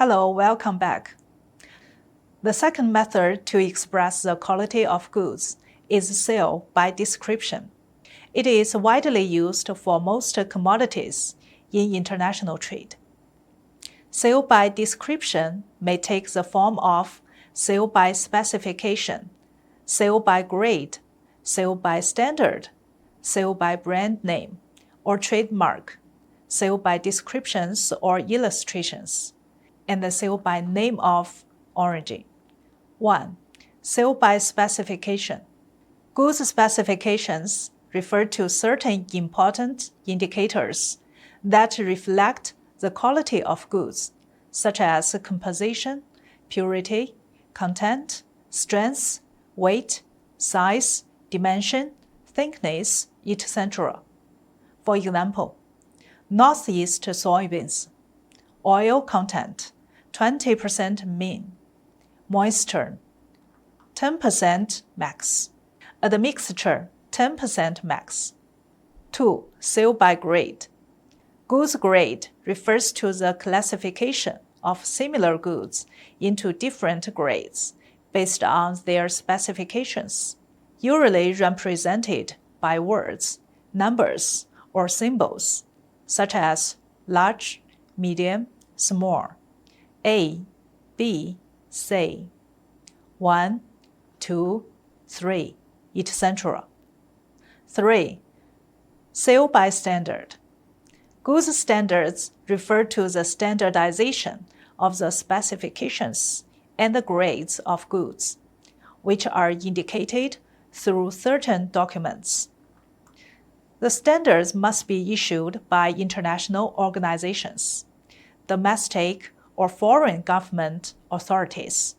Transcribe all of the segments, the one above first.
Hello, welcome back. The second method to express the quality of goods is sale by description. It is widely used for most commodities in international trade. Sale by description may take the form of sale by specification, sale by grade, sale by standard, sale by brand name or trademark, sale by descriptions or illustrations, and the sale by name of origin. 1. Sale by specification. Goods specifications refer to certain important indicators that reflect the quality of goods, such as composition, purity, content, strength, weight, size, dimension, thickness, etc. For example, Northeast soybeans, oil content, 20% mean, moisture, 10% max, admixture, 10% max. 2. Sale by grade. Goods grade refers to the classification of similar goods into different grades based on their specifications, usually represented by words, numbers, or symbols, such as large, medium, small, A, B, C, 1, 2, 3, etc. 3. Sale by standard. Goods standards refer to the standardization of the specifications and the grades of goods, which are indicated through certain documents. The standards must be issued by international organizations, domestic or foreign government authorities,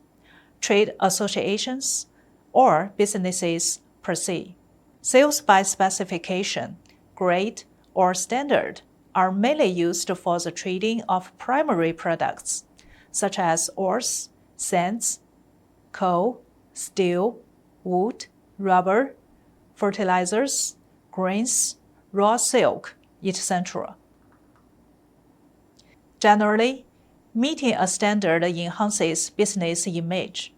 trade associations, or businesses per se. Sales by specification, grade, or standard are mainly used for the trading of primary products, such as ores, sands, coal, steel, wood, rubber, fertilizers, grains, raw silk, etc. Generally, meeting a standard enhances business image,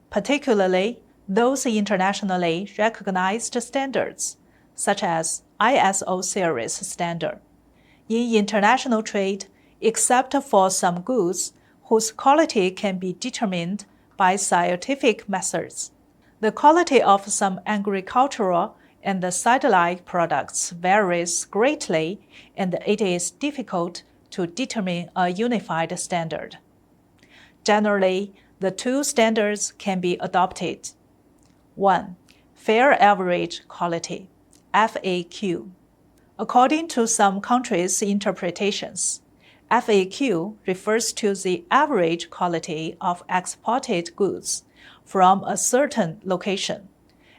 particularly those internationally recognized standards, such as ISO series standard. In international trade, except for some goods whose quality can be determined by scientific methods, the quality of some agricultural and satellite products varies greatly, and it is difficult to determine a unified standard. Generally, the two standards can be adopted. 1. Fair average quality, FAQ. According to some countries' interpretations, FAQ refers to the average quality of exported goods from a certain location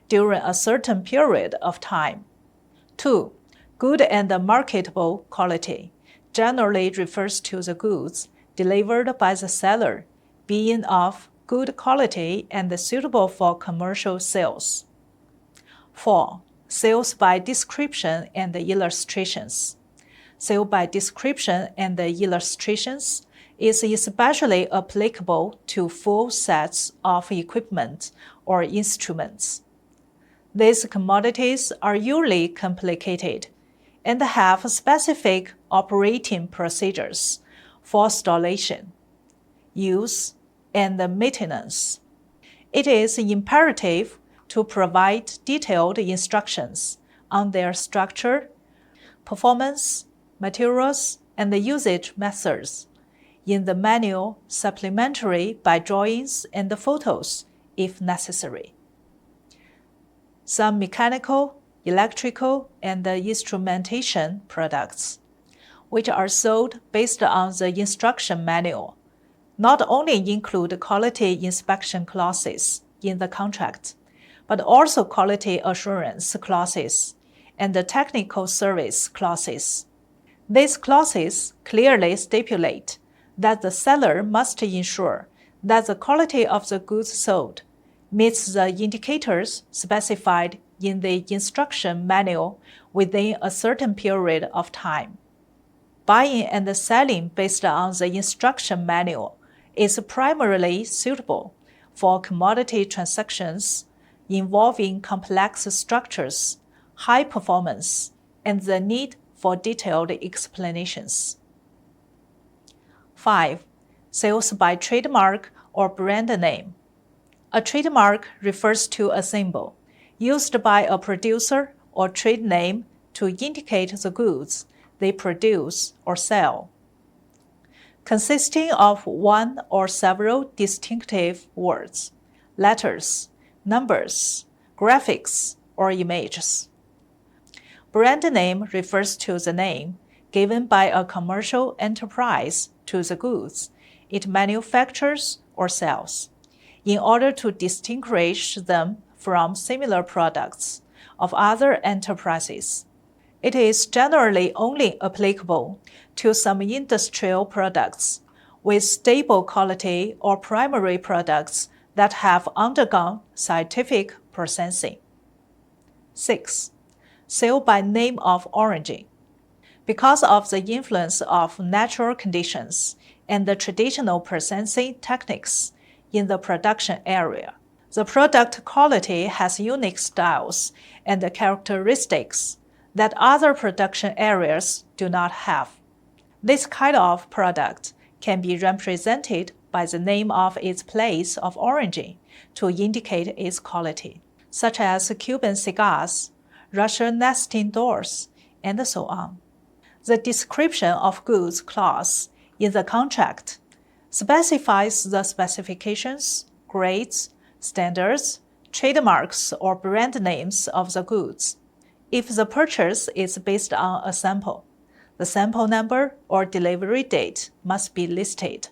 during a certain period of time. 2. Good and marketable quality generally refers to the goods delivered by the seller being of good quality and suitable for commercial sales. 4. Sales by description and illustrations. Sale by description and illustrations is especially applicable to full sets of equipment or instruments. These commodities are usually complicated and have specific operating procedures for installation, use, and maintenance. It is imperative to provide detailed instructions on their structure, performance, materials, and usage methods in the manual, supplementary by drawings and photos if necessary. Some mechanical, electrical, and instrumentation products, which are sold based on the instruction manual, not only include quality inspection clauses in the contract, but also quality assurance clauses and the technical service clauses. These clauses clearly stipulate that the seller must ensure that the quality of the goods sold meets the indicators specified in the instruction manual within a certain period of time. Buying and selling based on the instruction manual is primarily suitable for commodity transactions involving complex structures, high performance, and the need for detailed explanations. 5. Sales by trademark or brand name. A trademark refers to a symbol used by a producer or trade name to indicate the goods they produce or sell, consisting of one or several distinctive words, letters, numbers, graphics, or images. Brand name refers to the name given by a commercial enterprise to the goods it manufactures or sells, in order to distinguish them from similar products of other enterprises. It is generally only applicable to some industrial products with stable quality or primary products that have undergone scientific processing. 6. Sale by name of origin. Because of the influence of natural conditions and the traditional processing techniques in the production area, the product quality has unique styles and characteristics that other production areas do not have. This kind of product can be represented by the name of its place of origin to indicate its quality, such as Cuban cigars, Russian nesting dolls, and so on. The description of goods clause in the contract specifies the specifications, grades, standards, trademarks, or brand names of the goods. If the purchase is based on a sample, the sample number or delivery date must be listed.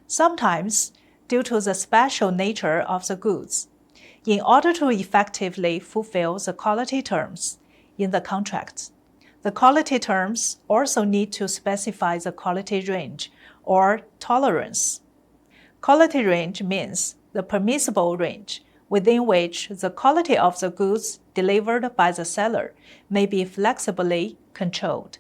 Sometimes, due to the special nature of the goods, in order to effectively fulfill the quality terms in the contract, the quality terms also need to specify the quality range or tolerance. Quality range means the permissible range within which the quality of the goods delivered by the seller may be flexibly controlled.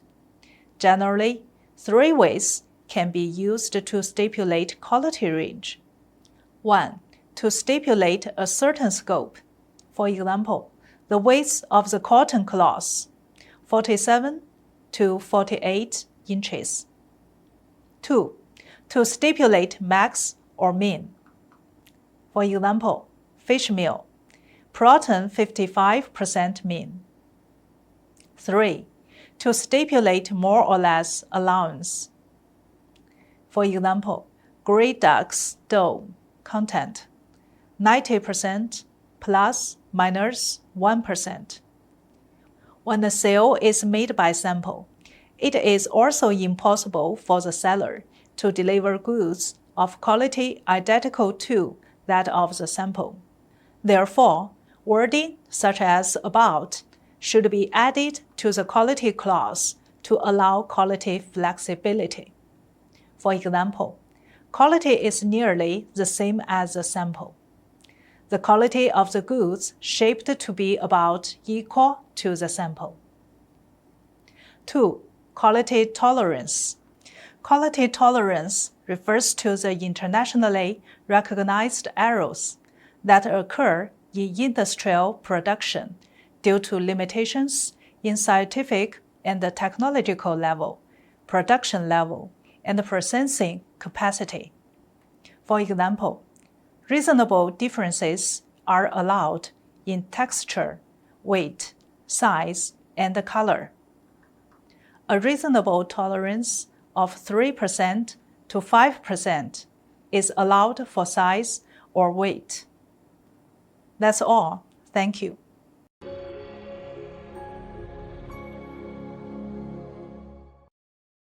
Generally, 3 ways can be used to stipulate quality range. 1. To stipulate a certain scope. For example, the width of the cotton cloth, 47 to 48 inches. 2. To stipulate max or min. For example, fish meal, protein 55% min. 3. To stipulate more or less allowance. For example, gray duck's dough content, 90% plus minus 1%. When the sale is made by sample, it is also impossible for the seller to deliver goods of quality identical to that of the sample. Therefore, wording such as about should be added to the quality clause to allow quality flexibility. For example, quality is nearly the same as the sample. The quality of the goods shaped to be about equal to the sample. 2. Quality tolerance. Quality tolerance refers to the internationally recognized errors that occur in industrial production due to limitations in scientific and technological level, production level, and processing capacity. For example, reasonable differences are allowed in texture, weight, size, and color. A reasonable tolerance of 3% to 5% is allowed for size or weight. That's all. Thank you.